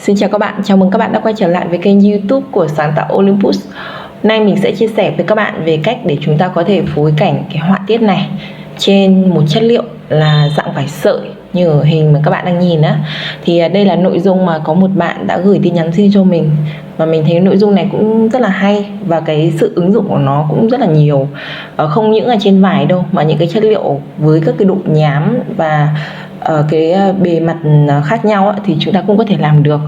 Xin chào các bạn, chào mừng các bạn đã quay trở lại với kênh YouTube của Sáng tạo Olympus. Nay mình sẽ chia sẻ với các bạn về cách để chúng ta có thể phối cảnh cái họa tiết này trên một chất liệu là dạng vải sợi như ở hình mà các bạn đang nhìn á. Thì đây là nội dung mà có một bạn đã gửi tin nhắn xin cho mình, và mình thấy nội dung này cũng rất là hay và cái sự ứng dụng của nó cũng rất là nhiều. Không những ở trên vải đâu mà những cái chất liệu với các cái độ nhám và cái bề mặt khác nhau thì chúng ta cũng có thể làm được.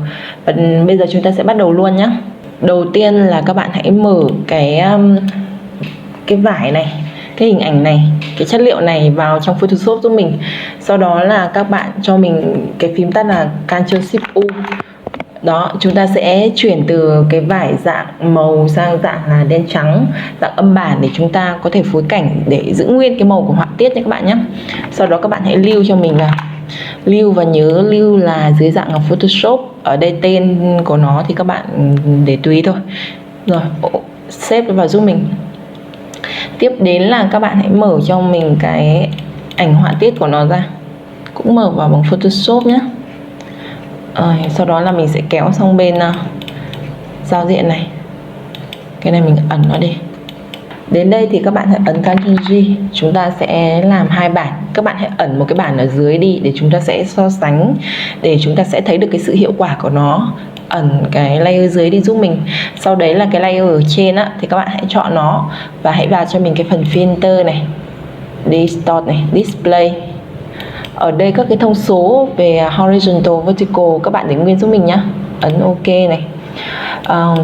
Và bây giờ chúng ta sẽ bắt đầu luôn nhé. Đầu tiên là các bạn hãy mở cái vải này, cái hình ảnh này, cái chất liệu này vào trong Photoshop giúp mình. Sau đó là các bạn cho mình cái phím tắt là Ctrl+Shift U. Đó, chúng ta sẽ chuyển từ cái vải dạng màu sang dạng là đen trắng, dạng âm bản để chúng ta có thể phối cảnh để giữ nguyên cái màu của họa tiết nha các bạn nhé. Sau đó các bạn hãy lưu cho mình là lưu, và nhớ lưu là dưới dạng là Photoshop. Ở đây tên của nó thì các bạn để tùy thôi. Rồi, save vào giúp mình. Tiếp đến là các bạn hãy mở cho mình cái ảnh họa tiết của nó ra, cũng mở vào bằng Photoshop nhé. Sau đó là mình sẽ kéo sang bên giao diện này, cái này mình ẩn nó đi. Đến đây thì các bạn hãy ấn Ctrl G. Chúng ta sẽ làm hai bản. Các bạn hãy ẩn một cái bản ở dưới đi để chúng ta sẽ so sánh, để chúng ta sẽ thấy được cái sự hiệu quả của nó. Ẩn cái layer dưới đi giúp mình. Sau đấy là cái layer ở trên á, thì các bạn hãy chọn nó và hãy vào cho mình cái phần filter này, distort này, display. Ở đây các cái thông số về horizontal, vertical các bạn để nguyên giúp mình nhé. Ấn OK này.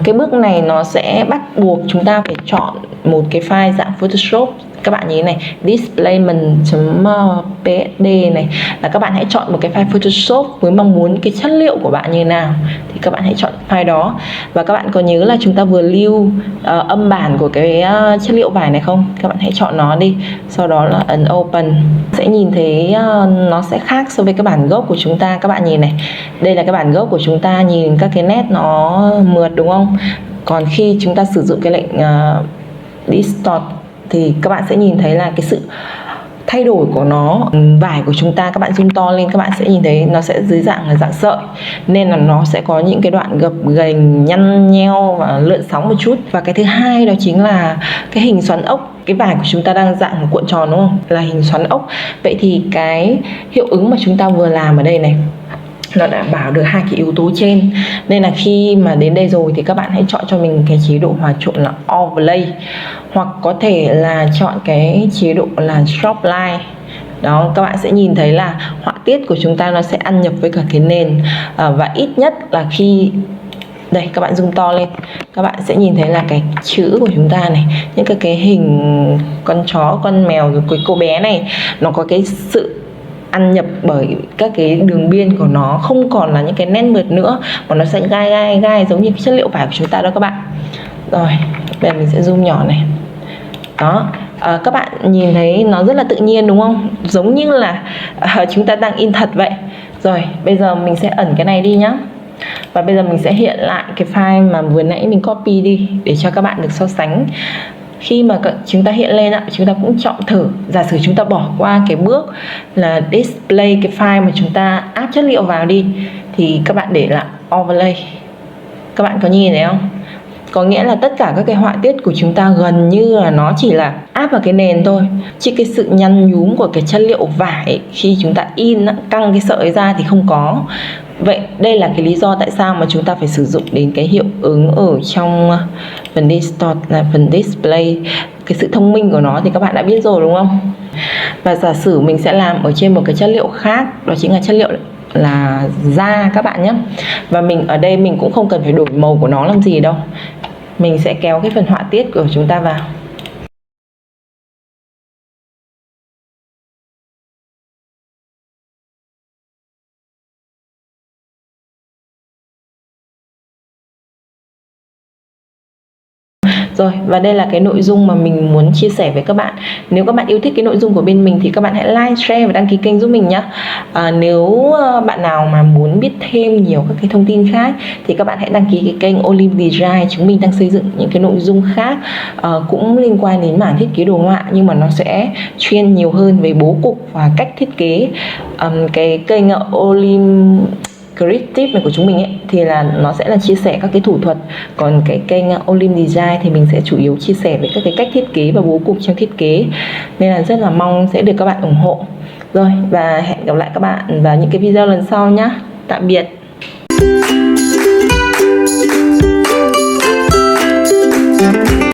Cái bước này nó sẽ bắt buộc chúng ta phải chọn một cái file dạng Photoshop. Các bạn nhìn này, displacement.psd này, là các bạn hãy chọn một cái file Photoshop với mong muốn cái chất liệu của bạn như thế nào thì các bạn hãy chọn file đó. Và các bạn có nhớ là chúng ta vừa lưu âm bản của cái chất liệu vải này không? Các bạn hãy chọn nó đi. Sau đó là ấn Open. Sẽ nhìn thấy nó sẽ khác so với cái bản gốc của chúng ta. Các bạn nhìn này, đây là cái bản gốc của chúng ta, nhìn các cái nét nó mượt đúng không? Còn khi chúng ta sử dụng cái lệnh Distort thì các bạn sẽ nhìn thấy là cái sự thay đổi của nó. Vải của chúng ta, các bạn zoom to lên, các bạn sẽ nhìn thấy nó sẽ dưới dạng là dạng sợi, nên là nó sẽ có những cái đoạn gập ghềnh, nhăn nheo và lượn sóng một chút. Và cái thứ hai đó chính là cái hình xoắn ốc. Cái vải của chúng ta đang dạng cuộn tròn đúng không, là hình xoắn ốc. Vậy thì cái hiệu ứng mà chúng ta vừa làm ở đây này, nó đảm bảo được hai cái yếu tố trên. Nên là khi mà đến đây rồi thì các bạn hãy chọn cho mình cái chế độ hòa trộn là overlay, hoặc có thể là chọn cái chế độ là drop line. Đó, các bạn sẽ nhìn thấy là họa tiết của chúng ta nó sẽ ăn nhập với cả cái nền. Và ít nhất là khi đây, các bạn zoom to lên, các bạn sẽ nhìn thấy là cái chữ của chúng ta này, những cái hình con chó, con mèo, rồi cái cô bé này, nó có cái sự ăn nhập bởi các cái đường biên của nó, không còn là những cái nét mượt nữa mà nó sẽ gai giống như cái chất liệu vải của chúng ta đó các bạn. Rồi, bây giờ mình sẽ zoom nhỏ này. Đó, các bạn nhìn thấy nó rất là tự nhiên đúng không? Giống như là chúng ta đang in thật vậy. Rồi, bây giờ mình sẽ ẩn cái này đi nhá. Và bây giờ mình sẽ hiện lại cái file mà vừa nãy mình copy đi để cho các bạn được so sánh. Khi mà chúng ta hiện lên chúng ta cũng chọn thử. Giả sử chúng ta bỏ qua cái bước là display cái file mà chúng ta áp chất liệu vào đi, thì các bạn để là overlay. Các bạn có nhìn thấy không? Có nghĩa là tất cả các cái họa tiết của chúng ta gần như là nó chỉ là áp vào cái nền thôi, chứ cái sự nhăn nhúm của cái chất liệu vải khi chúng ta in căng cái sợi ra thì không có. Vậy đây là cái lý do tại sao mà chúng ta phải sử dụng đến cái hiệu ứng ở trong phần distort là phần display. Cái sự thông minh của nó thì các bạn đã biết rồi đúng không? Và giả sử mình sẽ làm ở trên một cái chất liệu khác, đó chính là chất liệu là da các bạn nhé. Và mình ở đây mình cũng không cần phải đổi màu của nó làm gì đâu. Mình sẽ kéo cái phần họa tiết của chúng ta vào. Rồi, và đây là cái nội dung mà mình muốn chia sẻ với các bạn. Nếu các bạn yêu thích cái nội dung của bên mình thì các bạn hãy like, share và đăng ký kênh giúp mình nhé. Nếu bạn nào mà muốn biết thêm nhiều các cái thông tin khác thì các bạn hãy đăng ký cái kênh Olympus Design. Chúng mình đang xây dựng những cái nội dung khác cũng liên quan đến mảng thiết kế đồ họa, nhưng mà nó sẽ chuyên nhiều hơn về bố cục và cách thiết kế. Cái kênh creative này của chúng mình ấy thì là nó sẽ là chia sẻ các cái thủ thuật, còn cái kênh Olim Design thì mình sẽ chủ yếu chia sẻ về các cái cách thiết kế và bố cục trong thiết kế, nên là rất là mong sẽ được các bạn ủng hộ. Rồi, và hẹn gặp lại các bạn vào những cái video lần sau nhé. Tạm biệt.